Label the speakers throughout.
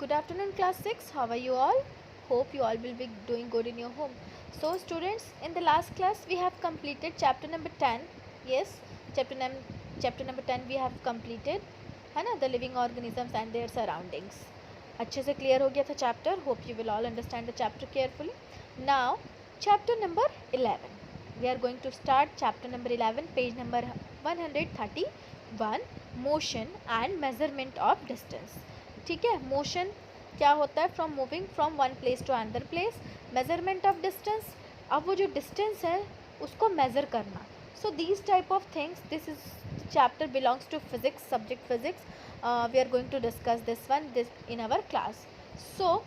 Speaker 1: Good afternoon, class 6. How are you all? Hope you all will be doing good in your home. So, students, in the last class we have completed chapter number 10. Yes, chapter number 10 we have completed. है ना, the living organisms and their surroundings. अच्छे से clear हो गया था chapter. Hope you will all understand the chapter carefully. Now, chapter number 11. We are going to start chapter number 11, page number 131, motion and measurement of distance. ठीक है, motion क्या होता है? From moving from one place to another place. Measurement of distance, अब वो जो distance है उसको मेज़र करना. So these type of things, this is chapter belongs to physics, subject physics. We are going to discuss this in our class. So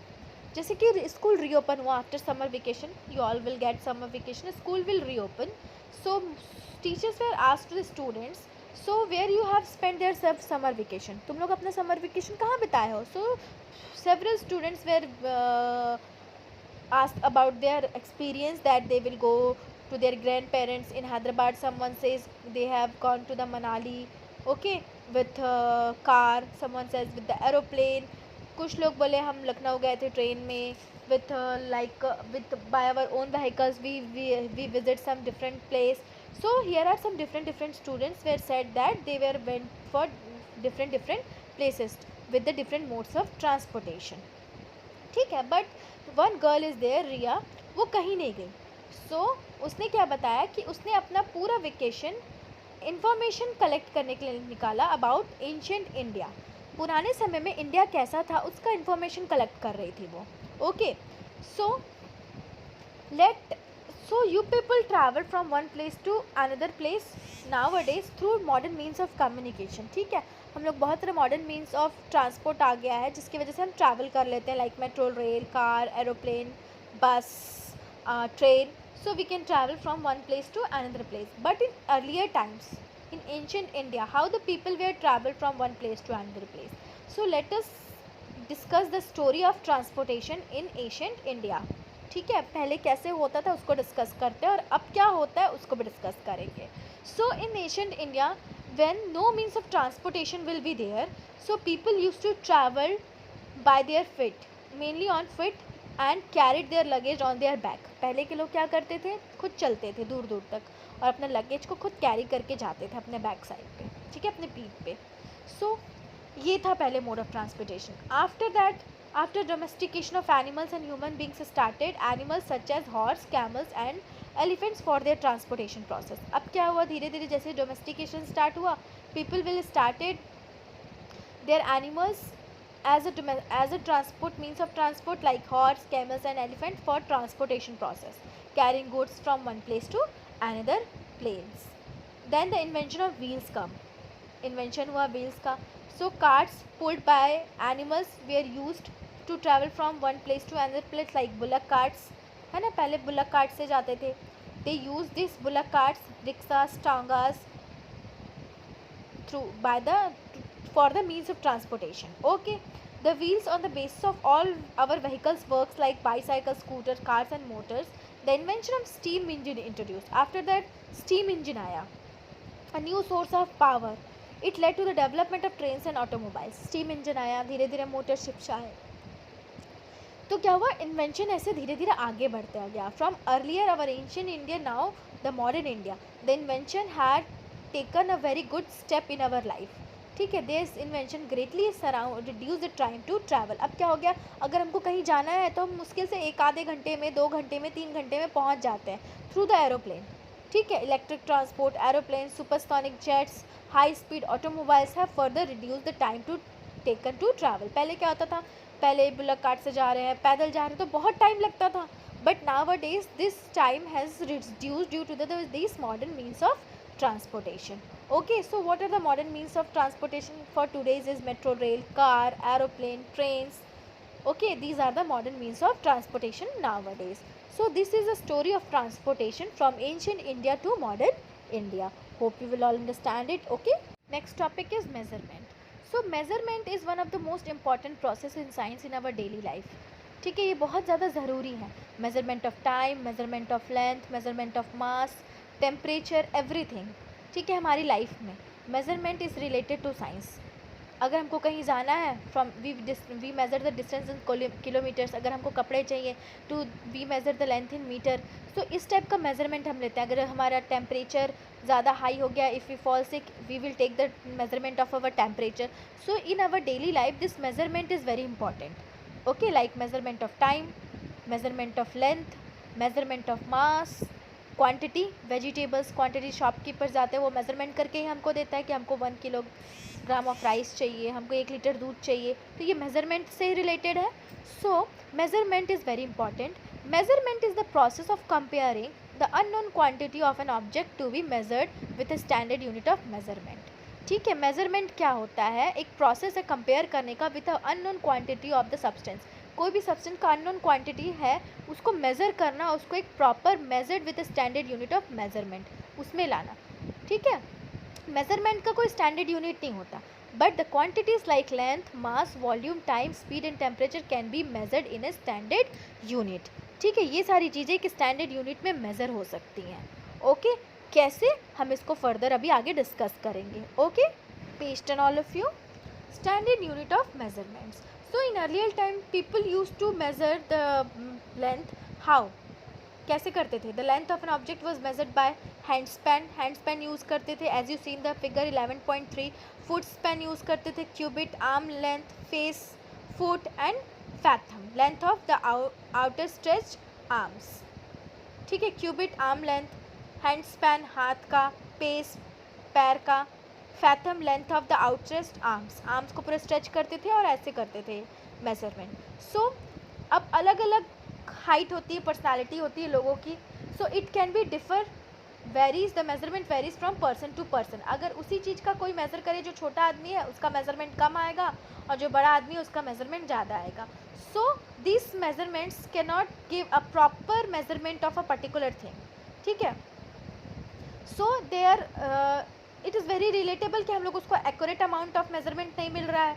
Speaker 1: जैसे कि school reopen हुआ after summer vacation, you all will get summer vacation, school will reopen. So teachers were asked to the students, so where you have spend their self summer vacation, तुम लोग अपना summer vacation कहाँ बिताए हो? So several students were asked about their experience that they will go to their grandparents in Hyderabad. Someone says they have gone to the Manali, okay, with car. Someone says with the aeroplane. कुछ लोग बोले हम लखनऊ गए थे train में with with by our own vehicles. We visit some different place. So here are some different students were said that they were went for different places with the different modes of transportation. ठीक है, but one girl is there, Riya, वो कहीं नहीं गई. सो उसने क्या बताया कि उसने अपना पूरा वेकेशन इंफॉर्मेशन कलेक्ट करने के लिए निकाला अबाउट एंशिएंट इंडिया. पुराने समय में इंडिया कैसा था उसका इंफॉर्मेशन कलेक्ट कर रही थी वो. Okay, so you people travel from one place to another place nowadays through modern means of communication. ठीक है, हम लोग बहुत सारे मॉडर्न मीन्स ऑफ ट्रांसपोर्ट आ गया है जिसकी वजह से हम ट्रैवल कर लेते हैं, like metro rail, car, aeroplane, bus, train. So we can travel from one place to another place. But in earlier times in ancient India, how the people were travel from one place to another place. So let us discuss the story of transportation in ancient India. ठीक है, पहले कैसे होता था उसको discuss करते हैं और अब क्या होता है उसको भी डिस्कस करेंगे. So in ancient India, when no means of transportation will be there, so people used to travel by their feet, mainly on foot, and carried their luggage on their back. पहले के लोग क्या करते थे? खुद चलते थे दूर दूर तक और अपने लगेज को खुद कैरी करके जाते थे अपने बैक साइड पे, ठीक है, अपने पीठ पे. सो ये था पहले mode of transportation. After that, after domestication of animals and human beings started, animals such as horse, camels and elephants for their transportation process. अब क्या हुआ? धीरे धीरे जैसे domestication start हुआ, people will started their animals as a transport means of transport, like horse, camels and elephant for transportation process, carrying goods from one place to another place. Then the invention of wheels come. Invention हुआ wheels का. So carts pulled by animals were used to travel from one place to another place, like bullock carts, है ना, पहले bullock cart से जाते थे. They use these bullock carts, rickshaws, tangas for the means of transportation. Okay, the wheels on the basis of all our vehicles works like bicycles, scooters, cars and motors. The invention of steam engine introduced. After that steam engine आया, a new source of power. It led to the development of trains and automobiles. steam engine आया, धीरे धीरे motor ships आए. तो क्या हुआ? Invention ऐसे धीरे धीरे आगे बढ़ते आ गया. From earlier our ancient India, now the modern India, the invention had taken a very good step in our life. ठीक है, this invention greatly reduce the time to travel. अब क्या हो गया? अगर हमको कहीं जाना है तो हम मुश्किल से एक आधे घंटे में, 2 घंटे में, 3 घंटे में पहुंच जाते हैं थ्रू द एरोप्लेन. ठीक है, electric transport, aeroplane, supersonic jets, high speed automobiles have further reduce the time to taken to travel. पहले क्या होता था? पहले बुलक कार्ट से जा रहे हैं, पैदल जा रहे हैं तो बहुत टाइम लगता था. But nowadays this time has reduced due to this modern means of transportation. Okay, so what are the modern means of transportation for today's is metro rail, car, aeroplane, trains. Okay, these are the modern means of transportation nowadays. So this is a story of transportation from ancient India to modern India. Hope you will all understand it. Okay, next topic is measurement. So measurement is one of the most important process in science in our daily life. ठीक है, ये बहुत ज़्यादा ज़रूरी है. Measurement of time, measurement of length, measurement of mass, temperature, everything. ठीक है, हमारी लाइफ में measurement is related to science. अगर हमको कहीं जाना है from we measure the distance in kilometres, अगर हमको कपड़े चाहिए to we measure the length in metre. तो इस टाइप का मेज़रमेंट हम लेते हैं। अगर हमारा टेम्परेचर ज़्यादा हाई हो गया, if we fall sick we will take the measurement of our temperature. So in our daily life this measurement is very important. Okay, like measurement of time, measurement of length, measurement of mass, quantity. Vegetables quantity shopkeeper जाते हैं, वो measurement करके ही हमको देता है कि हमको 1 kilogram of rice चाहिए, हमको 1 लीटर दूध चाहिए, तो ये मेज़रमेंट से रिलेटेड है। So measurement is very important. Measurement is the process of comparing the unknown quantity of an object to be measured with a standard unit of measurement. ठीक है, मेज़रमेंट क्या होता है? एक प्रोसेस है कंपेयर करने का with a unknown quantity of the substance. कोई भी सब्सटेंस का अननोन क्वांटिटी है, उसको मेज़र करना, उसको एक proper measured with standard unit of measurement, उसमें लाना। ठीक है, मेज़रमेंट का कोई स्टैंडर्ड यूनिट नहीं होता, but the quantities like length, mass, volume, time, speed and temperature can be measured in a standard unit. ठीक है, ये सारी चीज़ें एक स्टैंडर्ड यूनिट में मेज़र हो सकती हैं। ओके, कैसे, हम इसको फर्दर अभी आगे डिस्कस करेंगे। Okay, page 10 all of you. Standard unit of measurements. So in earlier time people used to measure the length. How? कैसे करते थे? The length of an object was measured by hand span. Hand span use करते थे, as you see in the figure 11.3. Foot span use करते थे, cubit, arm length, face, foot and fathom, length of the outer stretched arms. ठीक है, cubit arm length, hand span हाथ का, pace पैर का, fathom length of the outstretched arms, arms को पूरा स्ट्रेच करते थे और ऐसे करते थे मेजरमेंट। सो अब अलग अलग हाइट होती है, पर्सनालिटी होती है लोगों की। So it can be differ, varies, the measurement varies from person to person. अगर उसी चीज़ का कोई मेज़र करे, जो छोटा आदमी है उसका मेजरमेंट कम आएगा और जो बड़ा आदमी है उसका मेजरमेंट ज़्यादा आएगा। So this measurements can not give a proper measurement of a particular thing. ठीक है, so they are it is very relatable कि हम लोग उसको एक्यूरेट अमाउंट ऑफ मेजरमेंट नहीं मिल रहा है।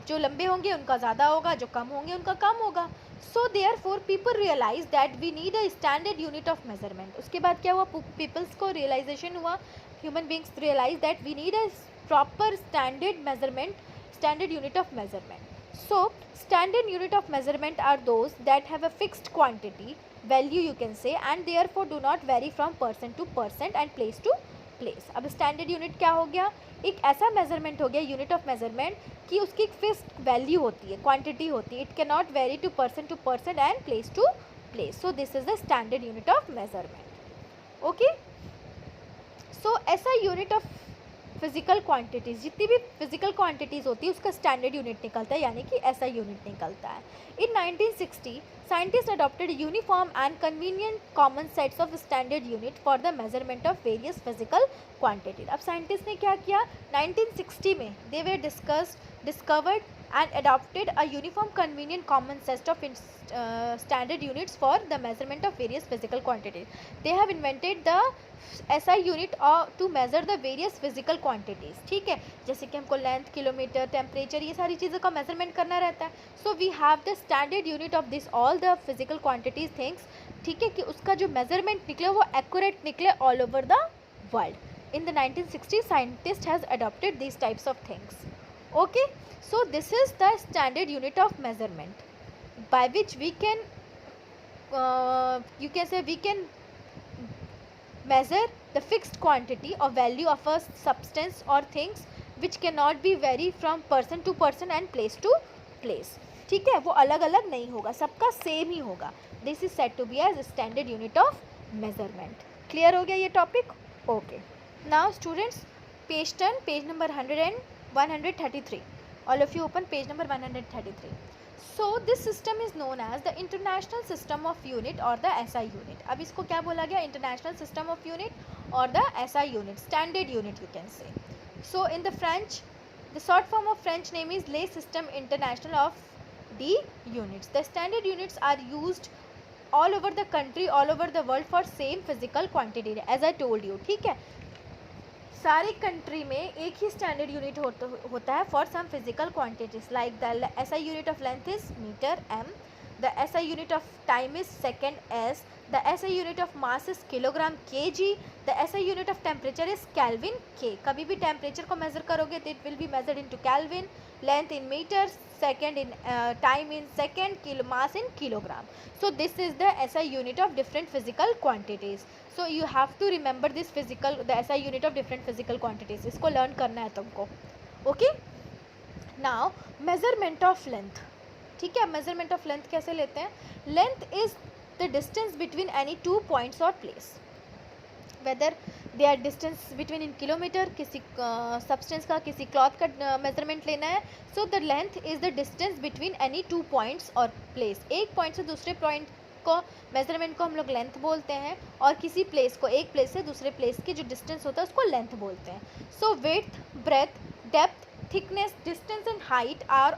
Speaker 1: जो लंबे होंगे उनका ज़्यादा होगा, जो कम होंगे उनका कम होगा। So there for people realise that we need a standard unit of measurement. उसके बाद क्या हुआ? पीपल्स को रियलाइजेशन हुआ, human beings realise that we need a proper standard measurement, standard unit of measurement. So standard unit of measurement are those that have a fixed quantity, value you can say, and therefore do not vary from person to person and place to place. अब standard unit क्या हो गया? एक ऐसा measurement हो गया, unit of measurement, कि उसकी एक फिक्स्ड वैल्यू होती है, क्वांटिटी होती है। It can not vary to person and place to place. So this is the standard unit of measurement. Okay, so ऐसा यूनिट ऑफ फिजिकल क्वांटिटीज़, जितनी भी फिजिकल क्वांटिटीज़ होती है उसका स्टैंडर्ड यूनिट निकलता है, यानी कि ऐसा यूनिट निकलता है। इन 1960 scientists adopted uniform and convenient common sets of standard unit for the measurement of various physical quantities. अब साइंटिस्ट ने क्या किया? 1960 में they were discovered and adopted a uniform convenient common set of standard units for the measurement of various physical quantities. They have invented the SI unit to measure the various physical quantities. ठीक है, जैसे कि हमको length, kilometre, temperature, ये सारी चीज़ों का measurement करना रहता है। So we have the standard unit of this all the physical quantities things. ठीक है, कि उसका जो मेजरमेंट निकले वो एक्यूरेट निकले all over the world. In the 1960 scientist has adopted this types of things. Okay, so this is the standard unit of measurement by which we can you can say we can measure the fixed quantity or value of a substance or things which cannot be vary from person to person and place to place. ठीक है, वो अलग अलग नहीं होगा, सबका same ही होगा। This is said to be as standard unit of measurement. Clear हो गया ये topic? Okay, now students, page 10, page number 100 and 133. All of you open page number 133. So this system is known as the International System of Unit or the SI unit. अब इसको क्या बोला गया? International System of Unit or the SI unit, Standard Unit you can say. So in the French, the short form of French name is Les Système International of the Units. The standard units are used all over the country, all over the world for same physical quantity as I told you. ठीक है, सारी country में एक ही standard unit होता है for some physical quantities, like the SI unit of length is metre m, the SI unit of time is second s, The SI unit of mass is kilogram kg. The SI unit of temperature is Kelvin K. कभी भी temperature को measure करोगे तो it will be measured into Kelvin, length in meters, second in time in second, mass in kilogram. So this is the SI unit of different physical quantities. So you have to remember this the SI unit of different physical quantities. इसको learn करना है तुमको. Okay? Now measurement of length. ठीक है, measurement of length कैसे लेते हैं? Length is the distance between any two points or place, whether they are distance between in kilometer, किसी substance का, किसी cloth का measurement लेना है. So the length is the distance between any two points or place. एक point से दूसरे point को measurement को हम लोग length बोलते हैं, और किसी place को एक place से दूसरे place की जो distance होता है उसको length बोलते हैं. So width, breadth, depth, thickness, distance and height are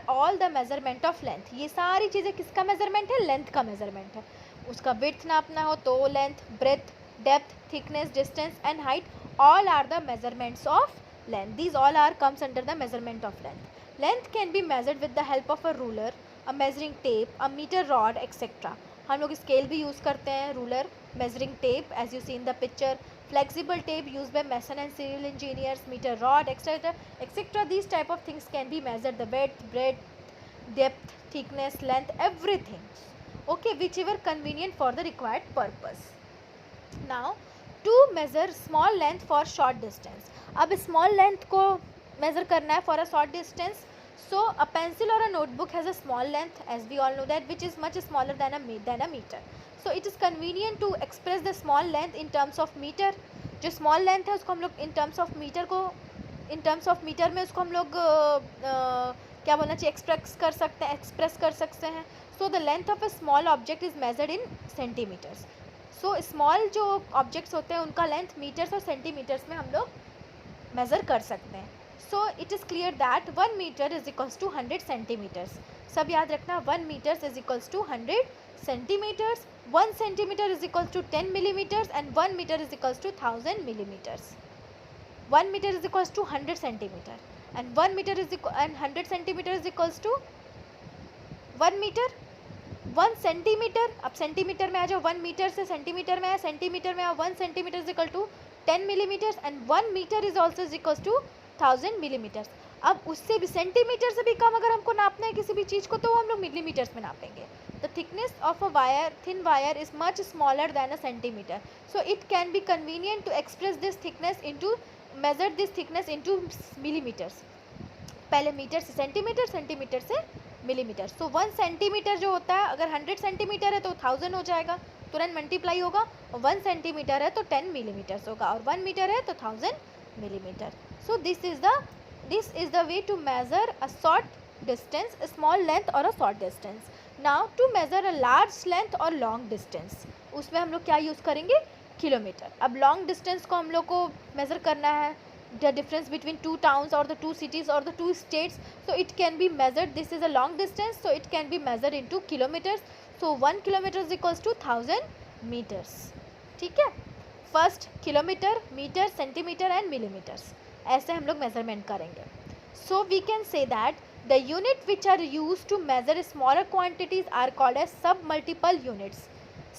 Speaker 1: all the measurement of length. ये सारी चीज़ें किसका measurement है? Length का measurement है. उसका width नापना हो तो length, breadth, depth, thickness, distance and height all are the measurements of length. These all comes under the measurement of length. Length can be measured with the help of a ruler, a measuring tape, a meter rod, etc. हम लोग scale भी use करते हैं, ruler, measuring tape as you see in the picture, flexible tape used by mason and civil engineers, meter rod, etc. These type of things can be measured, the width, breadth, depth, thickness, length, everything. Okay, whichever convenient for the required purpose. Now to measure small length for short distance. अब small length को measure करना है for a short distance. So a pencil or a notebook has a small length, as we all know that, which is much smaller than a meter. So it is convenient to express the small length in terms of meter. जो small length है उसको हम लोग in terms of meter में उसको हम लोग क्या बोलना चाहिए, express कर सकते हैं. So the length of a small object is measured in centimeters. So small जो objects होते हैं उनका length meters और centimeters में हम लोग measure कर सकते हैं. So it is clear that 1 meter is equals to 100 centimeters. सब याद रखना, 1 meters is equals to 100 centimeters. 1 centimeter is equals to 10 millimeters and 1 meter is equals to 1000 millimeters. 1 meter is equals to 100 centimeter and 1 meter is equal and 100 centimeter is equals to 1 meter. 1 centimeter, अब centimetre में आ जाओ, 1 metre से centimetre में आया, centimetre में आओ, 1 centimetre is equal to 10 millimetres and 1 metre is also is equal to 1000 millimetres. अब उससे भी सेंटीमीटर से भी कम अगर हमको नापना है किसी भी चीज़ को तो हम लोग मिलीमीटर्स में नापेंगे. The thickness of a wire, thin wire is much smaller than a centimetre. So it can be convenient to express this thickness into measure this thickness into millimetres. पहले मीटर से सेंटीमीटर, सेंटीमीटर से millimetre. So 1 centimetre जो होता है, अगर 100 centimetre है तो 1000 हो जाएगा, तुरंत मल्टीप्लाई होगा. और 1 सेंटीमीटर है तो 10 मिलीमीटर्स होगा, और 1 मीटर है तो 1000 millimetre. So this is the way to measure a short distance, small length or a short distance. Now to measure a large length or long distance, उसमें हम लोग क्या यूज़ करेंगे? किलोमीटर. अब लॉन्ग डिस्टेंस को हम लोग को मेज़र करना है, the difference between two towns or the two cities or the two states, so it can be measured. This is a long distance, so it can be measured into kilometers. So 1 kilometer is equals to 1000 meters. ठीक है, first kilometre, metre, centimetre and millimetres, ऐसे हम लोग measurement करेंगे. So we can say that the unit which are use to measure smaller quantities are called as submultiple units.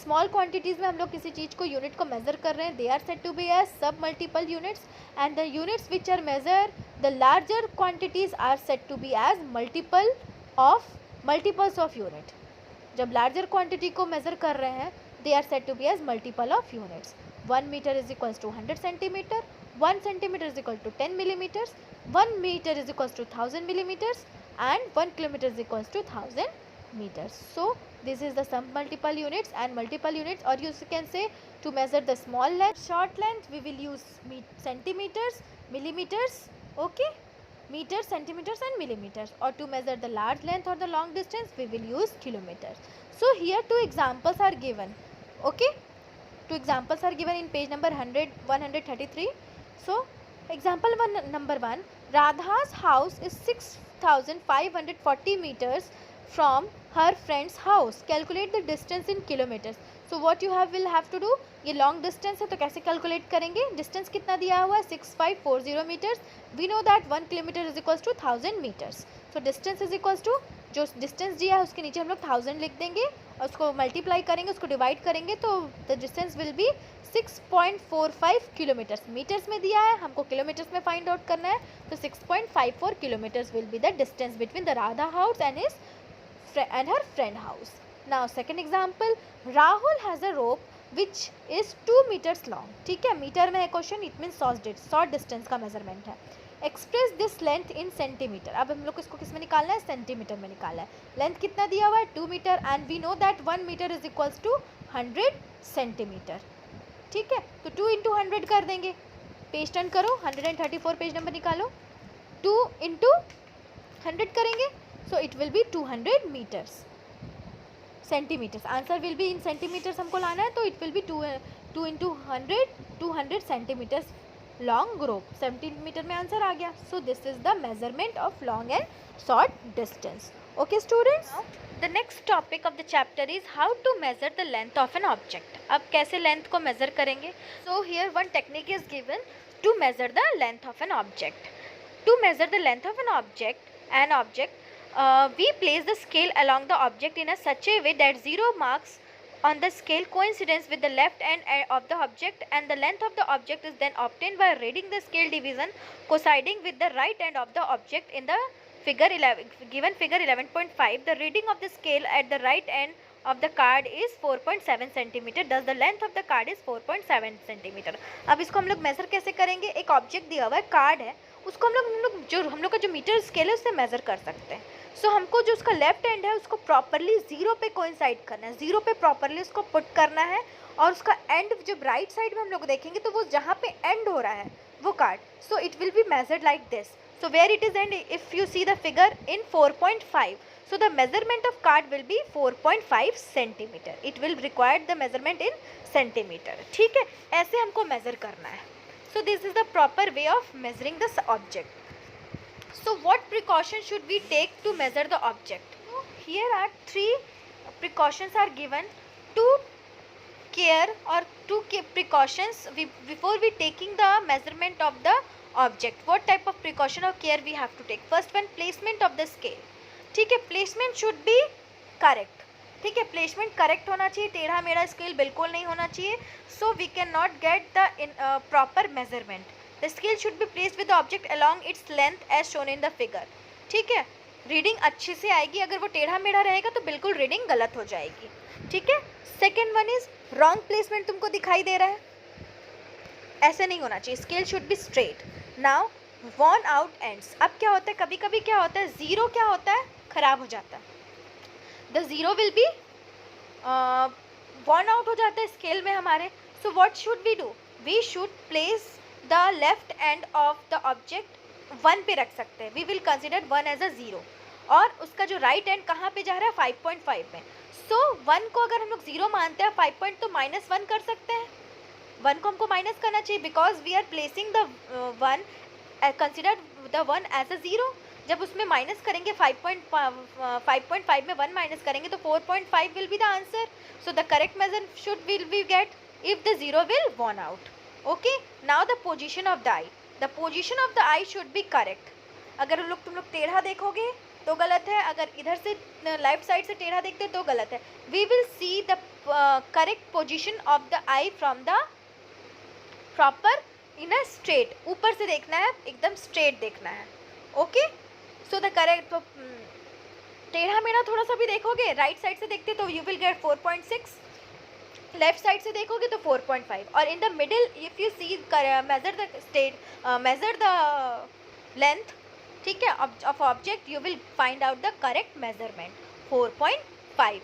Speaker 1: Small quantities में हम लोग किसी चीज़ को यूनिट को मेज़र कर रहे हैं, they are said to be as submultiple units. And the units which are measure the larger quantities are said to be as multiples of unit. जब लार्जर क्वांटिटी को मेज़र कर रहे हैं, they are said to be as multiple of units. 1 metre is equals to 100 centimetre, 1 centimetre is equal to 10 millimetres, 1 metre is equals to 1000 millimeters and 1 kilometer is equals to 1000 meters. So this is the some multiple units and multiple units, or you can say to measure the small length, short length we will use centimeters, millimeters, okay, meters, centimeters and millimeters, or to measure the large length or the long distance we will use kilometers. So here two examples are given, okay, two examples are given in page number 133. So example number 1, Radha's house is 6540 meters from her friend's house. Calculate the distance in kilometers. So what you will have to do, ये long distance है तो कैसे calculate करेंगे? Distance कितना दिया हुआ है? 6540 meters. We know that 1 kilometer is equals to 1000 meters. So distance is equals to जो डिस्टेंस दिया है उसके नीचे हम लोग 1000 लिख देंगे और उसको मल्टीप्लाई करेंगे, उसको डिवाइड करेंगे तो the distance will be 6.45 kilometres. Metres में दिया है, हमको किलोमीटर्स में फाइंड आउट करना है, तो 6.54 kilometres will be the distance between the Radha house and her friend house. Now second example, Rahul has a rope which is 2 metres long. ठीक है, मीटर में है question, it mean short distance का measurement है। Express this length in centimetre. अब हम लोग को इसको किस में निकालना है, सेंटीमीटर में निकालना है। लेंथ कितना दिया हुआ है, 2 metre, and we know that 1 metre is equals to 100 centimetre. ठीक है, तो 2 इंटू 100 कर देंगे। पेज टर्न करो, 134 पेज नंबर निकालो, 2 इंटू 100 करेंगे, so it will be 200 metres centimetres. Answer will be in centimetres हमको लाना है, तो it will be 2 into 100 200 centimetres long rope. 70 metre में आंसर आ गया। So this is the measurement of long and short distance. Okay students, the next topic of the chapter is how to measure the length of an object. अब कैसे length को measure करेंगे? So here one technique is given to measure the length of an object. To measure the length of an object we place the scale along the object in a such a way that 0 marks on the scale coincides with the left end of the object, and the length of the object is then obtained by reading the scale division coinciding with the right end of the object in the figure 11, given figure 11.5. The reading of the scale at the right end of the card is 4.7 centimeter. Thus the length of the card is 4.7 centimeter. अब इसको हम लोग major कैसे करेंगे? एक object दिया हुआ है, कार्ड है, उसको हम लोग का जो मीटर स्केल है उससे मेजर कर सकते हैं। सो हमको जो उसका लेफ्ट एंड है उसको प्रॉपरली 0 पे कोइंसाइड करना है, 0 पे प्रॉपरली उसको पुट करना है, और उसका एंड जो राइट साइड में हम लोग देखेंगे तो वो जहाँ पे एंड हो रहा है वो card, so it will be measured like this. So where it is end, if you see the figure in 4.5, so the measurement of card will be 4.5 centimeter. It will require the measurement in centimeter. ठीक है, ऐसे हमको measure करना है. So this is the proper way of measuring this object. So what precautions should we take to measure the object? Here are 3 precautions are given to care or 2 precautions before we taking the measurement of the object. What type of precaution or care we have to take? First one, placement of the scale. ठीक है, placement should be correct. ठीक है, placement correct होना चाहिए, टेढ़ा मेढ़ा scale बिल्कुल नहीं होना चाहिए। So we can not get the proper measurement. The scale should be placed with the object along its length as shown in the figure. ठीक है, रीडिंग अच्छे से आएगी, अगर वो टेढ़ा मेढ़ा रहेगा तो बिल्कुल रीडिंग गलत हो जाएगी। ठीक है, second one is wrong placement तुमको दिखाई दे रहा है, ऐसे नहीं होना चाहिए, scale should be straight. Now worn out ends. अब क्या होता है, कभी कभी क्या होता है, ज़ीरो क्या होता है, खराब हो जाता है, the zero will be worn out हो जाता है स्केल में हमारे। So what should we do, we should place the left end of the object 1 पे रख सकते हैं, we will consider 1 as a zero, और उसका जो राइट एंड कहाँ पे जा रहा है, 5.5 में। सो 1 को अगर हम लोग ज़ीरो मानते हैं, 5 पॉइंट तो -1 कर सकते हैं, 1 को हमको माइनस करना चाहिए, because we are placing the 1, consider the 1 as a zero. जब उसमें माइनस करेंगे 5.5 में 1 माइनस करेंगे तो 4.5 will be the answer. So the correct measure should will be get if the zero will worn out. Okay, now the position of the eye, the position of the eye should be correct. अगर तुम लोग टेढ़ा देखोगे तो गलत है, अगर इधर से लेफ्ट साइड से टेढ़ा देखते तो गलत है। We will see the correct position of the eye from the proper in a straight, ऊपर से देखना है, एकदम स्ट्रेट देखना है। ओके, सो द करेक्ट, तो टेढ़ा मेढ़ा थोड़ा सा भी देखोगे, राइट साइड से देखते तो you will get 4.6, left side से देखोगे तो 4.5, और in the middle if you see measure the length, ठीक है, of object, you will find out the correct measurement 4.5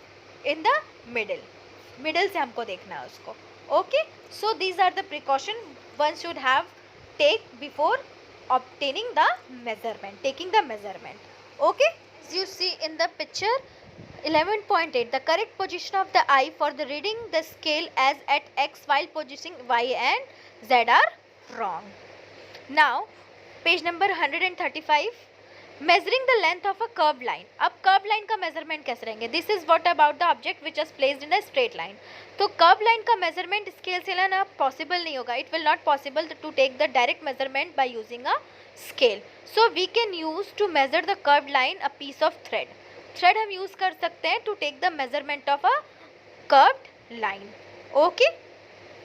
Speaker 1: in the middle से हमको देखना है उसको। Okay, so these are the precaution one should have take before obtaining the measurement, taking the measurement. Okay, as you see in the picture 11.8, the correct position of the eye for the reading the scale as at x while positioning y and z are wrong. Now page number 135, measuring the length of a curved line. अब curved line का measurement कैसे रहेंगे? This is what about the object which is placed in a straight line. तो curved line का measurement scale से लेना possible नहीं होगा. It will not possible to take the direct measurement by using a scale. So we can use to measure the curved line a piece of thread. Thread हम use कर सकते हैं to take the measurement of a curved line. Okay,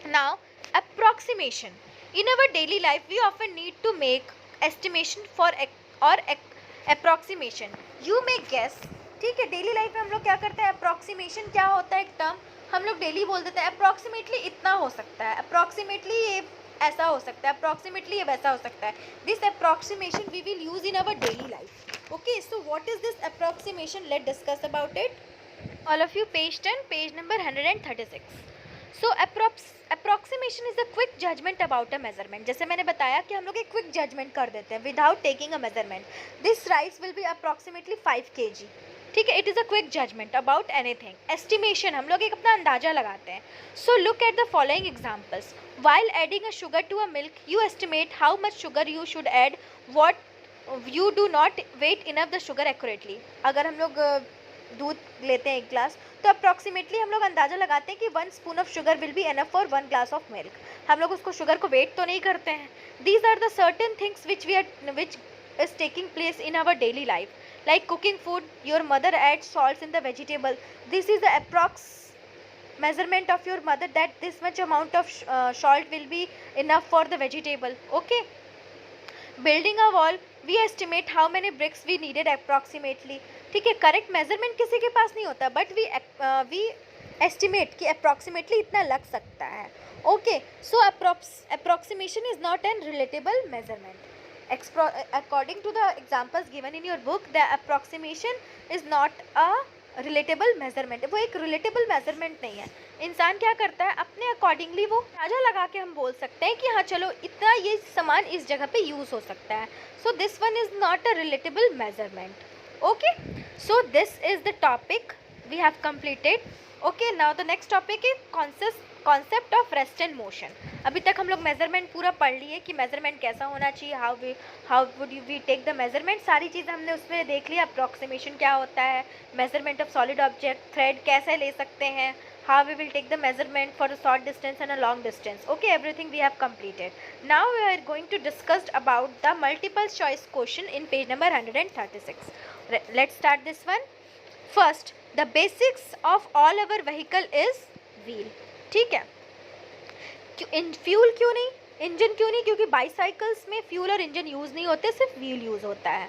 Speaker 1: now approximation. In our daily life we often need to make estimation for or approximation. You may guess. ठीक है, daily life में हम लोग क्या करते हैं, अप्रॉक्सीमेशन क्या होता है, एक टर्म हम लोग डेली बोल देते हैं, अप्रॉक्सीमेटली इतना हो सकता है, अप्रॉक्सीमेटली ये ऐसा हो सकता है, अप्रॉक्सीमेटली ये वैसा हो सकता है. This approximation we will use in our daily life. Okay, so what is this approximation, let discuss about it. All of you, page 10, page number 136. So approximation is a quick judgement about a measurement. जैसे मैंने बताया कि हम लोग एक quick judgement कर देते हैं without taking a measurement. This rice will be approximately 5 kg. ठीक है, it is a quick judgement about anything. Estimation, हम लोग एक अपना अंदाजा लगाते हैं. So look at the following examples. While adding a sugar to a milk you estimate how much sugar you should add. What you do not weight enough the sugar accurately. अगर हम लोग दूध लेते हैं 1 ग्लास, तो approximately हम लोग अंदाज़ा लगाते हैं कि 1 spoon of sugar will be enough for 1 glass of milk. हम लोग उसको शुगर को वेट तो नहीं करते हैं. These are the certain things which is taking place in our daily life, like cooking food. Your mother adds salts in the vegetable. This is the approx measurement of your mother that this much amount of salt will be enough for the vegetable. Okay, building a wall, we estimate how many bricks we needed approximately. ठीक है, correct measurement किसी के पास नहीं होता, but we estimate कि approximately इतना लग सकता है. Okay, so approximation is not an relatable measurement. According to the examples given in your book, the approximation is not a relatable measurement. वो एक relatable measurement नहीं है. इंसान क्या करता है, अपने अकॉर्डिंगली वो अंदाजा लगा के हम बोल सकते हैं कि हाँ चलो इतना ये सामान इस जगह पे यूज़ हो सकता है. So this one is not a relatable measurement. Okay, so this is the topic we have completed. Okay, now the next topic is concept of rest and motion. अभी तक हम लोग मेजरमेंट पूरा पढ़ लिए कि मेजरमेंट कैसा होना चाहिए, how would we take the measurement. सारी चीज़ें हमने उसमें देख लिया. अप्रॉक्सीमेशन क्या होता है, measurement of solid object, thread कैसे ले सकते हैं, how we will take the measurement for a short distance and a long distance. Okay, everything we have completed. Now we are going to discuss about the multiple choice question in page number 136. Let's start this one. First, the basics of all our vehicle is wheel. ठीक है, fuel क्यों नहीं, engine क्यों नहीं, क्योंकि bicycles में fuel और engine use नहीं होते, सिर्फ व्हील यूज़ होता है.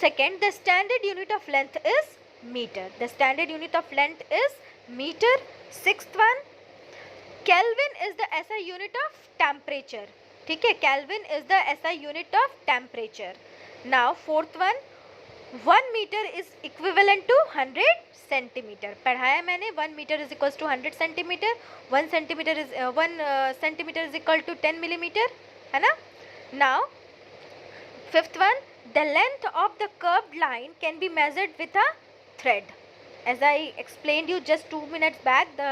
Speaker 1: Second, the standard unit of length is metre. The standard unit of length is metre. Sixth one, kelvin is the SI unit of temperature. ठीक है, kelvin is the SI unit of temperature. Now fourth one, 1 metre is equivalent to 100 centimetre. पढ़ाया मैंने, 1 metre is equals to 100 centimetre. 1 centimetre is equal to 10 millimetre, है ना. Now fifth one, the length of the curved line can be measured with a thread. As I explained you just 2 minutes back, the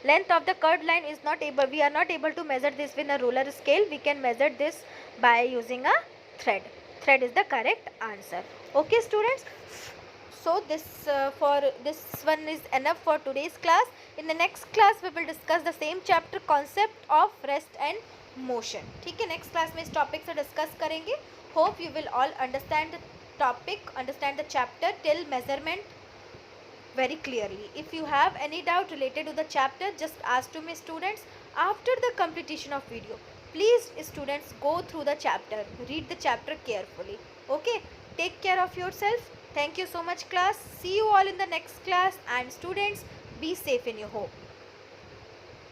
Speaker 1: length of the curved line is not able, we are not able to measure this with a ruler scale. We can measure this by using a thread. Thread is the correct answer. Okay students, so this one is enough for today's class. In the next class we will discuss the same chapter, concept of rest and motion. ठीक है, next class में इस topic से discuss करेंगे. Hope you will all understand the topic, understand the chapter till measurement very clearly. If you have any doubt related to the chapter, just ask to me students. After the completion of video, please students go through the chapter, read the chapter carefully. Okay, take care of yourself. Thank you so much class. See you all in the next class, and students, be safe in your home.